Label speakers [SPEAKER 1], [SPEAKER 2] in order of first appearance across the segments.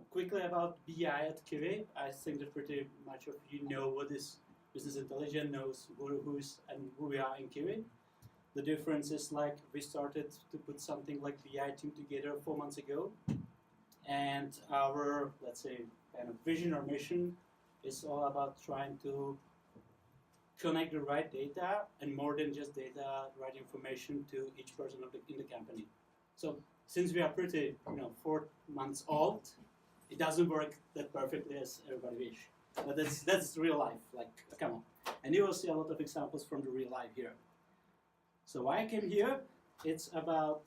[SPEAKER 1] Quickly about BI at Kiwi. I think that pretty much of you know what is business intelligence, knows who's and who we are in Kiwi. The difference is like we started to put something like BI team together 4 months ago, and our, let's say, kind of vision or mission is all about trying to connect the right data and more than just data, right information to each person in the company. So since we are pretty, 4 months old, it doesn't work that perfectly as everybody wish. But that's real life. Like, come on. And you will see a lot of examples from the real life here. So why I came here? It's about,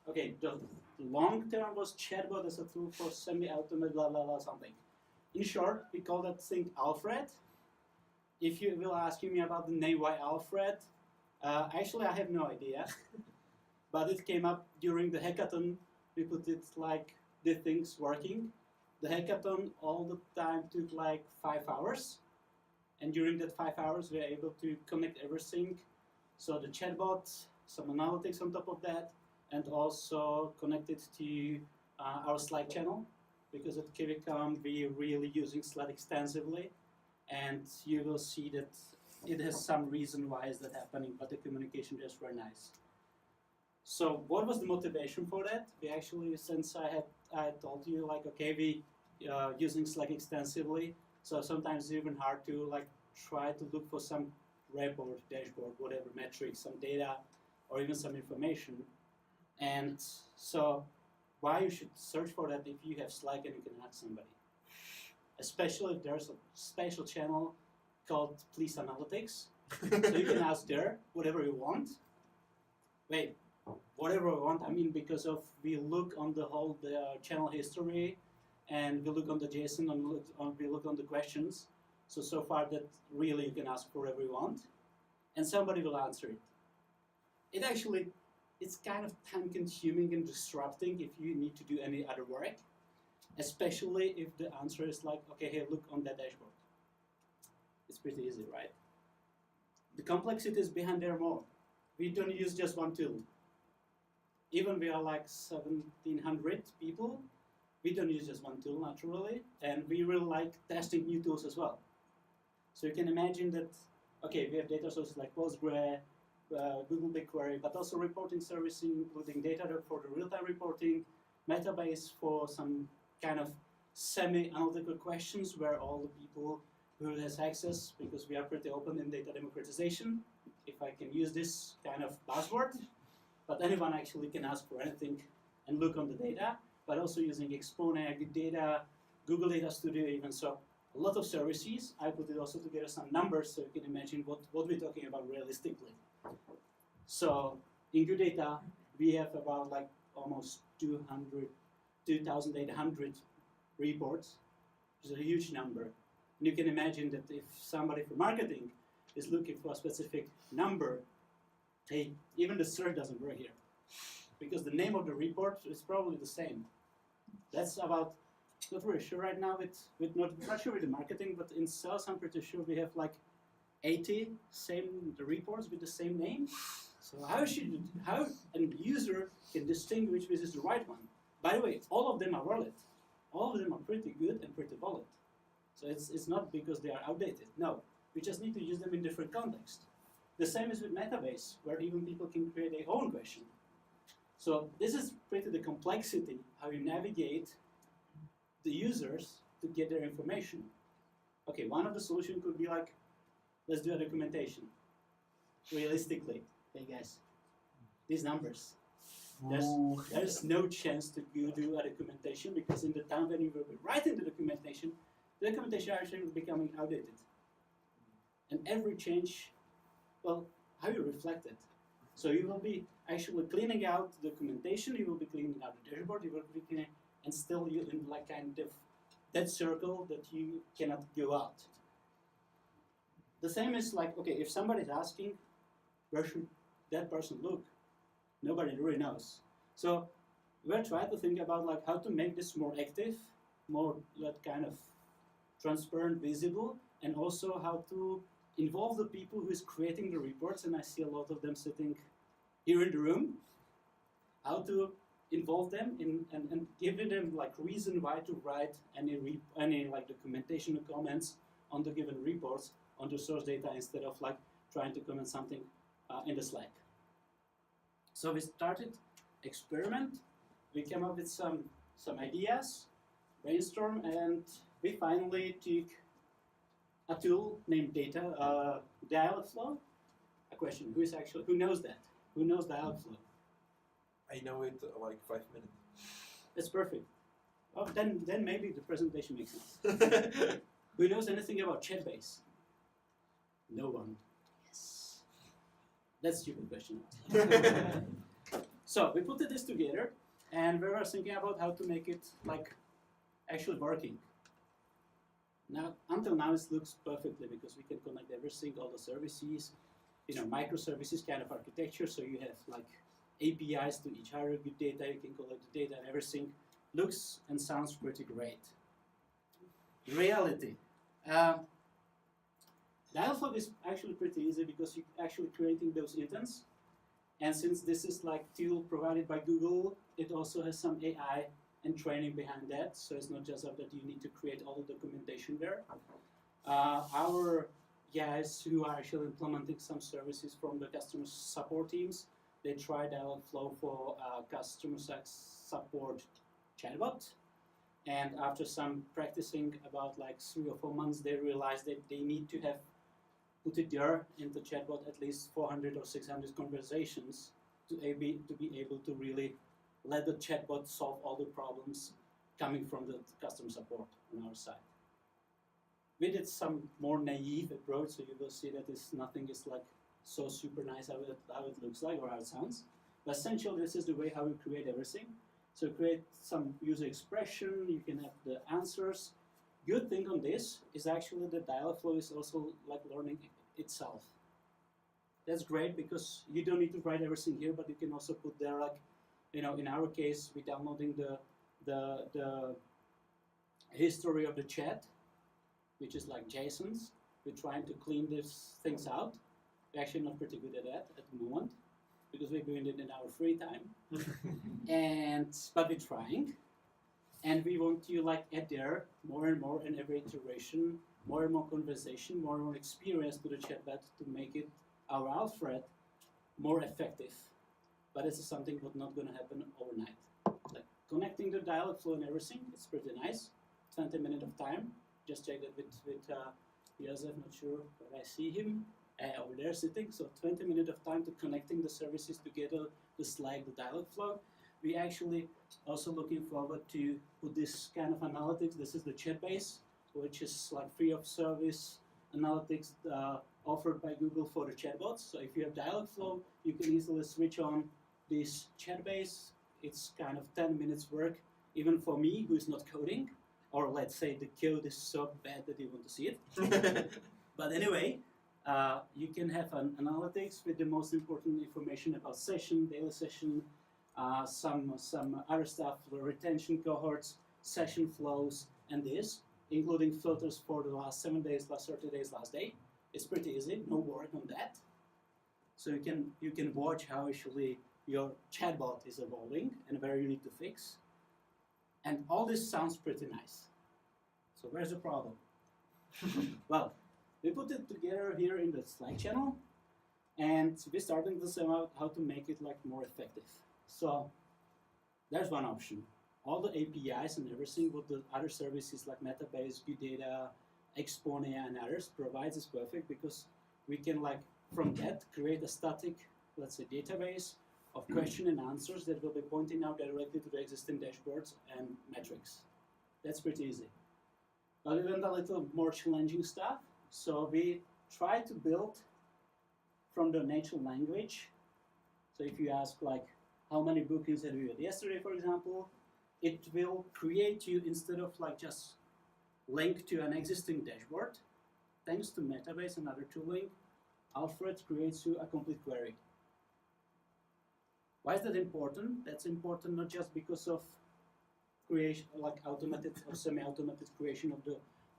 [SPEAKER 1] okay, the long term was Chatbot as a tool for semi-automated blah blah blah something. In short, we call that thing Alfred. If you will ask me about the name why Alfred, actually I have no idea. But it came up during the hackathon. We put it like the things working. The hackathon all the time took like 5 hours. And during that 5 hours, we were able to connect everything. So the chatbot, some analytics on top of that, and also connected to our Slack channel. Because at kiwi.com, we're really using Slack extensively. And you will see that it has some reason why is that happening, but the communication is very nice. So what was the motivation for that? We actually, since I told you, like, okay, we using Slack extensively, so sometimes it's even hard to like try to look for some report, dashboard, whatever, metrics, some data, or even some information. And so why you should search for that if you have Slack and you can ask somebody? Especially if there's a special channel called Please Analytics. So you can ask there whatever you want. Wait, whatever we want, I mean, because of we look on the whole channel history, and we look on the JSON, and we look on the questions. So far that really you can ask for whatever you want, and somebody will answer it. It's kind of time consuming and disrupting if you need to do any other work, especially if the answer is like, okay, hey, look on that dashboard. It's pretty easy, right? The complexities behind there are more. We don't use just one tool. Even we are like 1,700 people, we don't use just one tool naturally, and we really like testing new tools as well. So you can imagine that, okay, we have data sources like Postgre, Google BigQuery, but also reporting services, including Datadog for the real-time reporting, Metabase for some kind of semi-analytical questions where all the people who has access, because we are pretty open in data democratization, if I can use this kind of buzzword, but anyone actually can ask for anything and look on the data, but also using Exponent, Big Data, Google Data Studio even. So a lot of services. I put it also together some numbers so you can imagine what we're talking about realistically. So in Good Data, we have about like almost 2,800 reports, which is a huge number. And you can imagine that if somebody from marketing is looking for a specific number, hey, even the search doesn't work here. Because the name of the report is probably the same. That's about, not really sure right now, not sure with the marketing, but in sales I'm pretty sure we have like 80 the reports with the same name. So how a user can distinguish which is the right one? By the way, all of them are valid. All of them are pretty good and pretty valid. So it's not because they are outdated. No, we just need to use them in different contexts. The same is with Metabase, where even people can create their own question. So this is pretty the complexity, how you navigate the users to get their information. Okay, one of the solutions could be like, let's do a documentation. Realistically, hey guys, these numbers. There's no chance to do a documentation because in the time when you will be writing the documentation actually will becoming outdated. And every change, well, how you reflect it. So you will be actually cleaning out the documentation, you will be cleaning out the dashboard, you will be cleaning, and still you're in like kind of that circle that you cannot go out. The same is like, okay, if somebody's asking, where should that person look? Nobody really knows. So we're trying to think about like how to make this more active, more that kind of transparent, visible, and also how to involve the people who is creating the reports, and I see a lot of them sitting here in the room. How to involve them in and giving them like reason why to write any like documentation or comments on the given reports on the source data instead of like trying to comment something in the Slack. So we started experiment. We came up with some ideas, brainstorm, and we finally took a tool named Dialogflow. A question: who knows that? Who knows Dialogflow?
[SPEAKER 2] I know it like 5 minutes.
[SPEAKER 1] That's perfect. Oh, then maybe the presentation makes sense. Who knows anything about Chatbase? No one. Yes. That's a stupid question. So we put this together, and we were thinking about how to make it like actually working. Now, until now, it looks perfectly because we can connect everything, all the services, microservices kind of architecture. So you have like APIs to each other, good data, you can collect the data, and everything looks and sounds pretty great. Reality. Dialogflow is actually pretty easy because you're actually creating those intents. And since this is like tool provided by Google, it also has some AI and training behind that. So it's not just that you need to create all the documentation there. Our guys who are actually implementing some services from the customer support teams, they tried Dialogflow for customer support chatbot. And after some practicing about like 3 or 4 months, they realized that they need to have put it there in the chatbot at least 400 or 600 conversations to be able to really let the chatbot solve all the problems coming from the customer support on our side. We did some more naive approach, so you will see that nothing is like so super nice how it looks like or how it sounds. But essentially, this is the way how we create everything. So create some user expression, you can have the answers. Good thing on this is actually the Dialogflow is also like learning itself. That's great because you don't need to write everything here, but you can also put there like, in our case, we're downloading the history of the chat, which is like JSONs. We're trying to clean these things out. We're actually not pretty good at that at the moment because we're doing it in our free time. But we're trying. And we want to like add there more and more in every iteration, more and more conversation, more and more experience to the chatbot to make it, our Alfred, more effective. But this is something that's not going to happen overnight. Like connecting the Dialogflow and everything, it's pretty nice. 20 minutes of time. Just check that with Joseph, not sure where I see him. Over there sitting. So 20 minutes of time to connecting the services together, the Slack, the Dialogflow. We actually also looking forward to put this kind of analytics. This is the Chatbase, which is like free of service analytics offered by Google for the chatbots. So if you have Dialogflow, you can easily switch on this Chatbase. It's kind of 10 minutes work, even for me who is not coding, or let's say the code is so bad that you want to see it. But anyway, you can have an analytics with the most important information about session, daily session, some other stuff, retention cohorts, session flows, and this, including filters for the last 7 days, last 30 days, last day. It's pretty easy, no work on that. So you can watch how actually your chatbot is evolving and where you need to fix. And all this sounds pretty nice. So where's the problem? Well, we put it together here in the Slack channel, and we're starting to see out how to make it like more effective. So there's one option. All the APIs and everything with the other services like Metabase, Good Data, Exponia, and others provides is perfect because we can like from that create a static, let's say, database of question and answers that will be pointing out directly to the existing dashboards and metrics. That's pretty easy. But we went a little more challenging stuff. So we try to build from the natural language. So if you ask like, how many bookings have you had yesterday, for example, it will create you, instead of like just link to an existing dashboard, thanks to Metabase and other tooling, Alfred creates you a complete query. Why is that important? That's important not just because of creation, like automated or semi-automated creation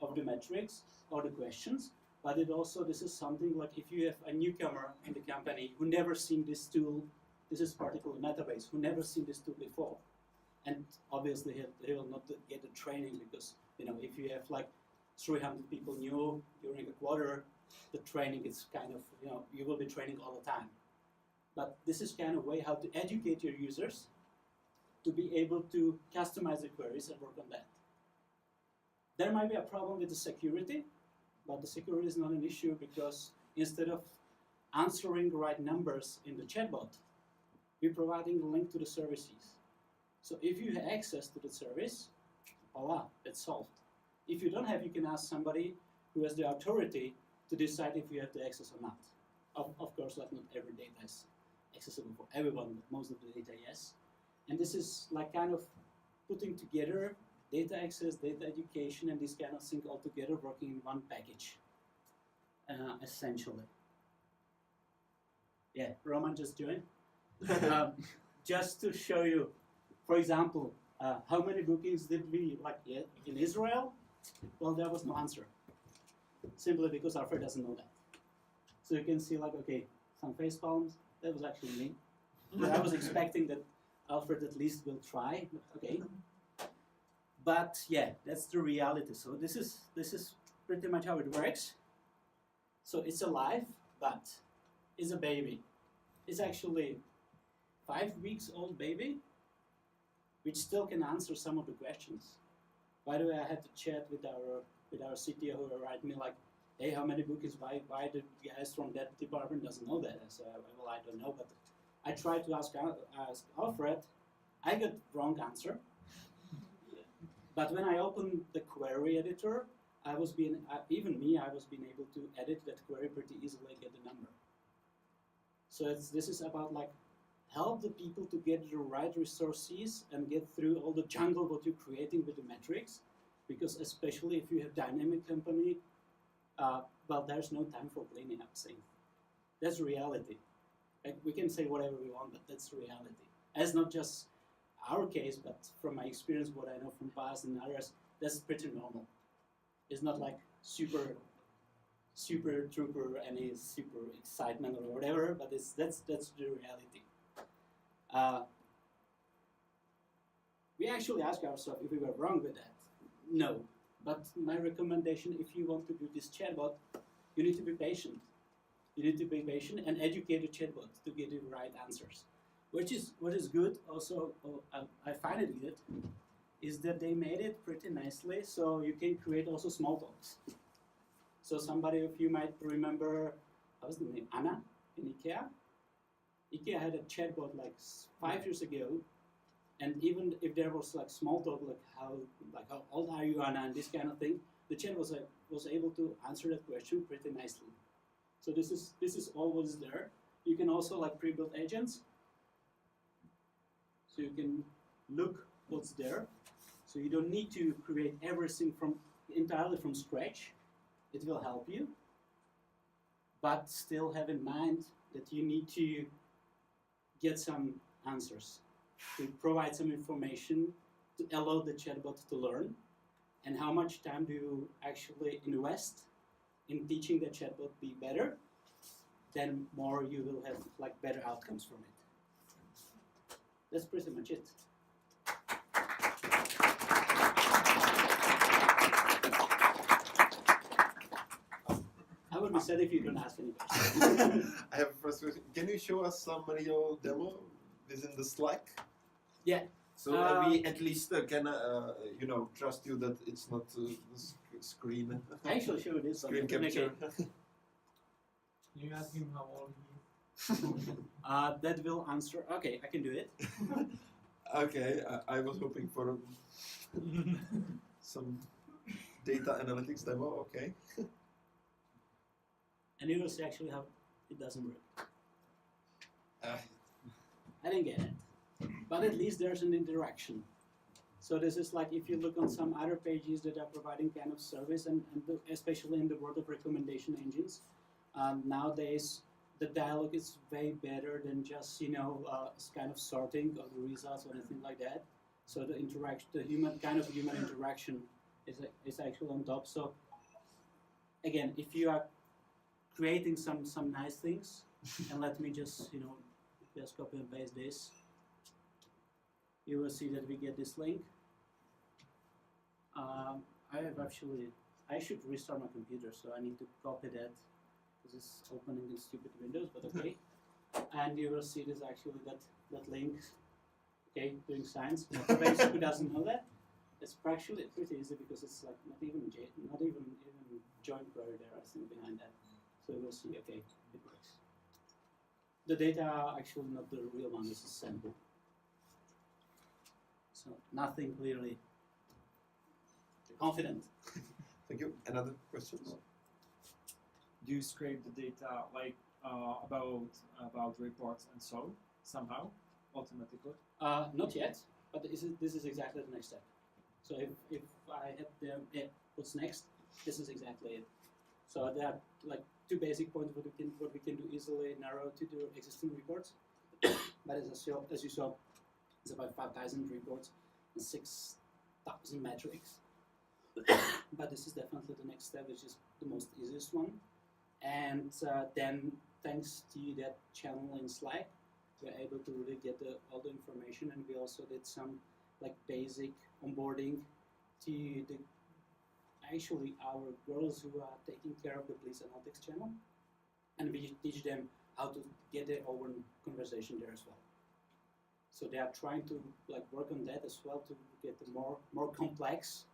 [SPEAKER 1] of the metrics or the questions, but it also, this is something like if you have a newcomer in the company who never seen this tool this is particular database who never seen this tool before, and obviously he will not get the training because if you have like 300 people new during a quarter, the training is kind of you will be training all the time. But this is kind of way how to educate your users to be able to customize the queries and work on that. There might be a problem with the security, but the security is not an issue because instead of answering the right numbers in the chatbot, we're providing the link to the services. So if you have access to the service, voila, it's solved. If you don't have, you can ask somebody who has the authority to decide if you have the access or not. Of course, like not every data is accessible for everyone, but most of the data, yes. And this is like kind of putting together data access, data education, and this kind of thing all together working in one package, essentially. Yeah, Roman just joined. Just to show you, for example, how many bookings did we get in Israel? Well, there was no answer, simply because Alfred doesn't know that. So you can see okay, some face palms. That was actually me. But I was expecting that Alfred at least will try. Okay. But yeah, that's the reality. So this is pretty much how it works. So it's alive, but it's a baby. It's actually 5 weeks old baby, which still can answer some of the questions. By the way, I had to chat with our CTO who write me like, hey, how many bookings? Why the guys from that department doesn't know that? I said, well, I don't know, but I tried to ask Alfred. I got wrong answer. But when I opened the query editor, I was being able to edit that query pretty easily and get the number. So this is about help the people to get the right resources and get through all the jungle what you're creating with the metrics, because especially if you have dynamic company, well, there's no time for cleaning up things. That's reality. We can say whatever we want, but that's reality. As not just our case, but from my experience, what I know from past and others, that's pretty normal. It's not like super trooper, any super excitement or whatever, but that's the reality. We actually ask ourselves if we were wrong with that. No, but my recommendation, if you want to do this chatbot, you need to be patient. You need to be patient and educate the chatbot to get you the right answers. What is good also, I find it good, is that they made it pretty nicely so you can create also small talks. So somebody of you might remember, what was the name, Anna in IKEA? IKEA had a chatbot 5 years ago, and even if there was small talk how old are you, Anna, and this kind of thing, the chat was able to answer that question pretty nicely. So this is always there. You can also pre-built agents. So you can look what's there. So you don't need to create everything entirely from scratch. It will help you, but still have in mind that you need to get some answers, to provide some information, to allow the chatbot to learn, and how much time do you actually invest in teaching the chatbot be better, then more you will have better outcomes from it. That's pretty much it. I would be sad if you don't ask any questions.
[SPEAKER 2] I have a first question. Can you show us some real demo within the Slack?
[SPEAKER 1] Yeah.
[SPEAKER 2] So we at least can trust you that it's not the screen.
[SPEAKER 1] I actually showed this
[SPEAKER 2] screen capture.
[SPEAKER 3] You ask him how old he is.
[SPEAKER 1] That will answer. Okay, I can do it.
[SPEAKER 2] Okay, I was hoping for some data analytics demo. Okay.
[SPEAKER 1] And you will see actually how it doesn't work. I didn't get it. But at least there's an interaction. So this is if you look on some other pages that are providing kind of service, and especially in the world of recommendation engines, nowadays the dialogue is way better than just kind of sorting of the results or anything like that. So the interaction, the human interaction is actually on top. So again, if you are creating some nice things, and let me just just copy and paste this. You will see that we get this link. I should restart my computer, so I need to copy that because it's opening in stupid windows, but okay. And you will see this actually that link. Okay, doing science. For those who doesn't know that, it's actually pretty easy because it's like not even joint query there, I think, behind that. So you will see, okay, it works. The data are actually not the real one, this is sample. So nothing clearly confident.
[SPEAKER 2] Thank you. Another questions?
[SPEAKER 4] Do you scrape the data like about reports and so somehow automatically?
[SPEAKER 1] Not yet, but this is exactly the next step. So if I had what's next, this is exactly it. So there are like two basic points what we can do easily narrow to the existing reports. But as you saw, it's about 5,000 reports and 6,000 metrics. But this is definitely the next step, which is the most easiest one. And then, thanks to that channel in Slack, we're able to really get all the information, and we also did some like basic onboarding to our girls who are taking care of the police analytics channel, and we teach them how to get their own conversation there as well. So they are trying to like work on that as well to get the more complex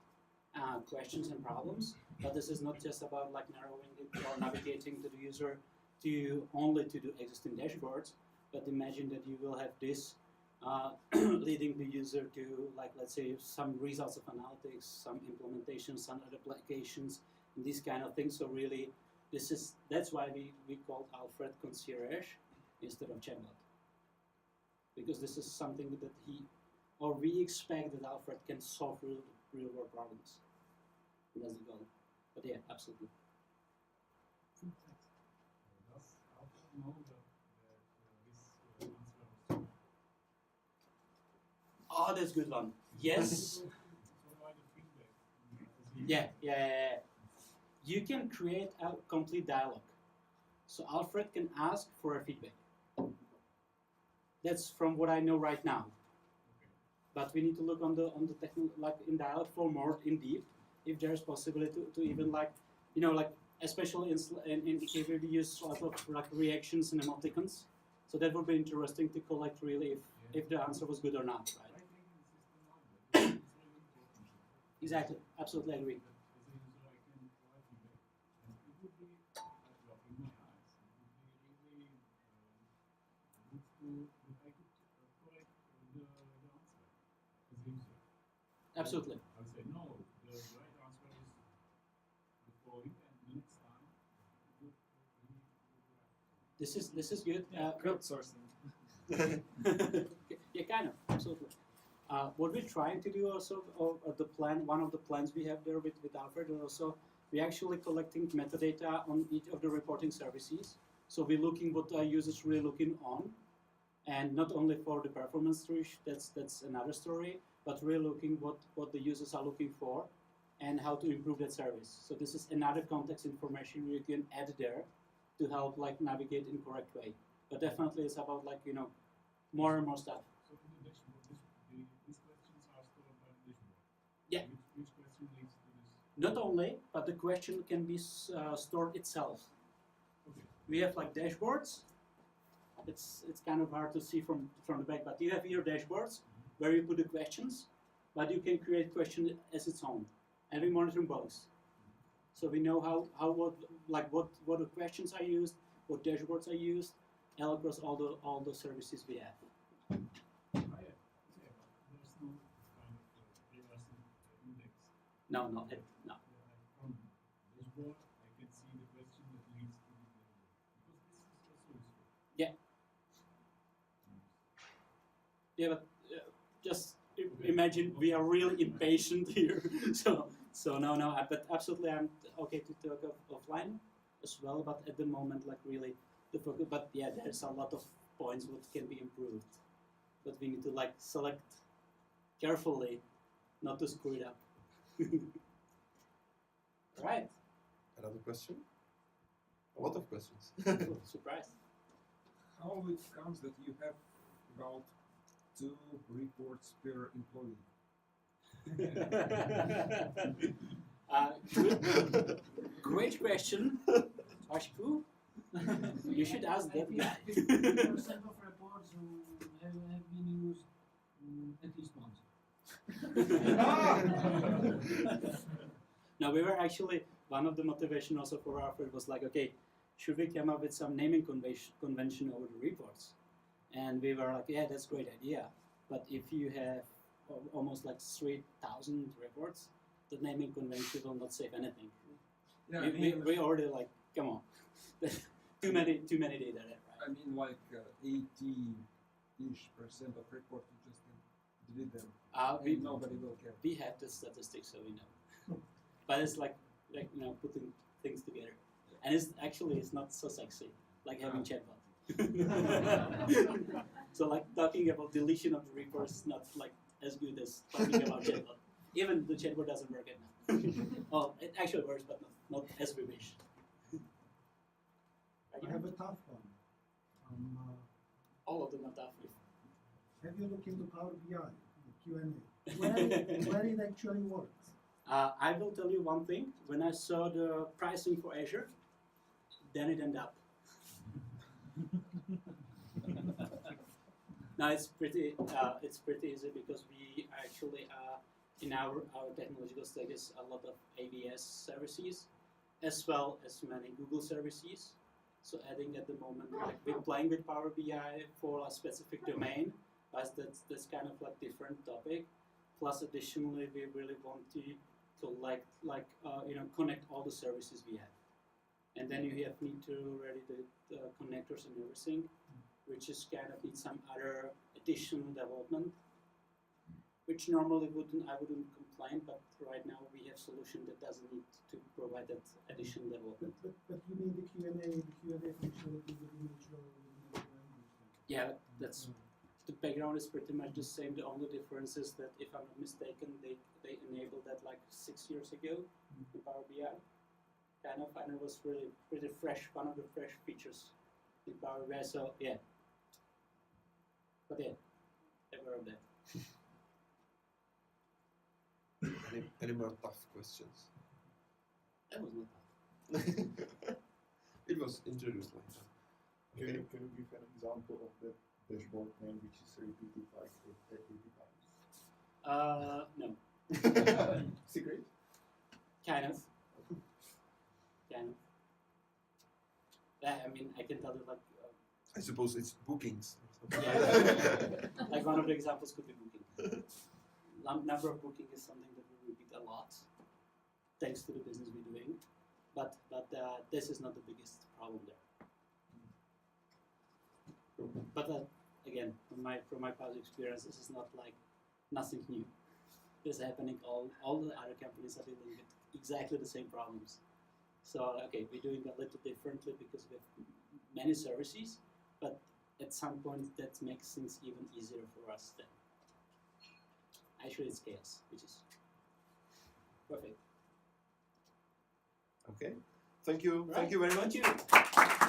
[SPEAKER 1] questions and problems. But this is not just about like narrowing it or navigating to the user only to the existing dashboards. But imagine that you will have this leading the user to, like, let's say, some results of analytics, some implementations, some other applications, and these kind of things. So really, that's why we call Alfred concierge instead of Chatbot, because this is something that we expect that Alfred can solve real world problems. And that's the goal. But yeah, absolutely.
[SPEAKER 3] Does Alfred know that this answer was
[SPEAKER 1] Oh, that's a good one. Yes.
[SPEAKER 3] provide feedback?
[SPEAKER 1] Yeah. You can create a complete dialogue. So Alfred can ask for a feedback. That's from what I know right now.
[SPEAKER 3] Okay.
[SPEAKER 1] But we need to look on the technical, like in dialogue for more in deep, if there's possibility to even like, especially in Kiwi we use a lot of like reactions and emoticons. So that would be interesting to collect really if the answer was good or not, right?
[SPEAKER 3] I think the system like that. It's very important.
[SPEAKER 1] Exactly, absolutely agree.
[SPEAKER 3] As a user, I can provide feedback, and it would be like drop in my eyes. It would be really good that I could correct the answer as a user.
[SPEAKER 1] Absolutely.
[SPEAKER 3] I would say no. The right answer is the following, and the next time we would
[SPEAKER 1] This is good.
[SPEAKER 4] Crowdsourcing.
[SPEAKER 1] Yeah, kind of, absolutely. What we're trying to do also, or one of the plans we have there with Alfred, and also we're actually collecting metadata on each of the reporting services. So we're looking what our users really looking on, and not only for the performance that's another story, but really looking what the users are looking for, and how to improve that service. So this is another context information you can add there to help like navigate in correct way. But definitely it's about like more and more stuff.
[SPEAKER 3] So in the dashboard, these questions are stored by the dashboard.
[SPEAKER 1] Yeah.
[SPEAKER 3] Which question leads to this?
[SPEAKER 1] Not only, but the question can be stored itself.
[SPEAKER 3] Okay.
[SPEAKER 1] We have like dashboards. It's kind of hard to see from the back, but you have your dashboards where you put the questions, but you can create question as its own, and we monitor both. So we know what the questions are used, what dashboards are used, and across all the services we have.
[SPEAKER 3] But there's no kind of reverse index.
[SPEAKER 1] No.
[SPEAKER 3] From dashboard, I can see the question that leads to the dashboard. Because this is also useful.
[SPEAKER 1] Yeah. Yeah, but just imagine we are really impatient here. So no, but absolutely I'm okay to talk offline as well. But at the moment, like really the focus. But yeah, there's a lot of points what can be improved. But we need to like select carefully, not to screw it up. Right.
[SPEAKER 2] Another question? A lot of questions.
[SPEAKER 1] Surprise.
[SPEAKER 5] how it comes that you have about 2 reports per employee?
[SPEAKER 1] Great question. Ashku, you should ask that guy.
[SPEAKER 3] 50% of reports have been used at least once.
[SPEAKER 1] Now we were actually, one of the motivation also for our firm was like, okay, should we come up with some naming convention over the reports? And we were like, yeah, that's a great idea. But if you have almost like 3,000 reports, the naming convention will not save anything.
[SPEAKER 5] Yeah,
[SPEAKER 1] We already like, come on, too many data there, right?
[SPEAKER 5] I mean, like 80-ish% of reports, you just can delete them. And nobody will care.
[SPEAKER 1] We have the statistics, so we know. But it's like putting things together, and it's not so sexy like having Chatbot. So like talking about deletion of the reports is not like as good as talking about Chatbot. Even the Chatbot doesn't work yet now. Oh, it actually works, but not as we wish.
[SPEAKER 6] I have a tough one.
[SPEAKER 1] All of them are tough.
[SPEAKER 6] Have you looked into Power BI, the Q&A, where it actually works?
[SPEAKER 1] I will tell you one thing. When I saw the pricing for Azure, then it ended up. Now it's pretty easy because we actually in our technological stack is a lot of AWS services as well as many Google services. So adding at the moment, like we're playing with Power BI for a specific domain, but that's kind of like different topic. Plus additionally, we really want to connect all the services we have, and then you need to ready the connectors and everything, which is kind of need some other additional development, which normally I wouldn't complain, but right now we have solution that doesn't need to provide that additional development.
[SPEAKER 6] But you mean the Q&A functionality within Azure?
[SPEAKER 1] Yeah, that's the background is pretty much the same. The only difference is that if I'm not mistaken, they enabled that like 6 years ago in Power BI. And it was really pretty fresh, one of the fresh features in Power BI. So yeah, but yeah, aware of that.
[SPEAKER 2] Any more tough questions?
[SPEAKER 1] That was not tough.
[SPEAKER 2] It was introduced like that.
[SPEAKER 7] Can you give an example of the dashboard name which is repeated like 80 times?
[SPEAKER 1] No,
[SPEAKER 7] Secret?
[SPEAKER 1] kind of. I mean, I can tell you like.
[SPEAKER 2] I suppose it's bookings.
[SPEAKER 1] Yeah, like one of the examples could be booking. Number of booking is something that we repeat a lot, thanks to the business we're doing. But this is not the biggest problem there. But again, from my past experience, this is not like nothing new. This is happening. All the other companies are dealing with exactly the same problems. So okay, we're doing a little differently because we have many services, but at some point that makes things even easier for us then. Actually, it's chaos, which is perfect.
[SPEAKER 2] Okay. Thank you.
[SPEAKER 1] Right.
[SPEAKER 2] Thank you very much.
[SPEAKER 1] Thank you.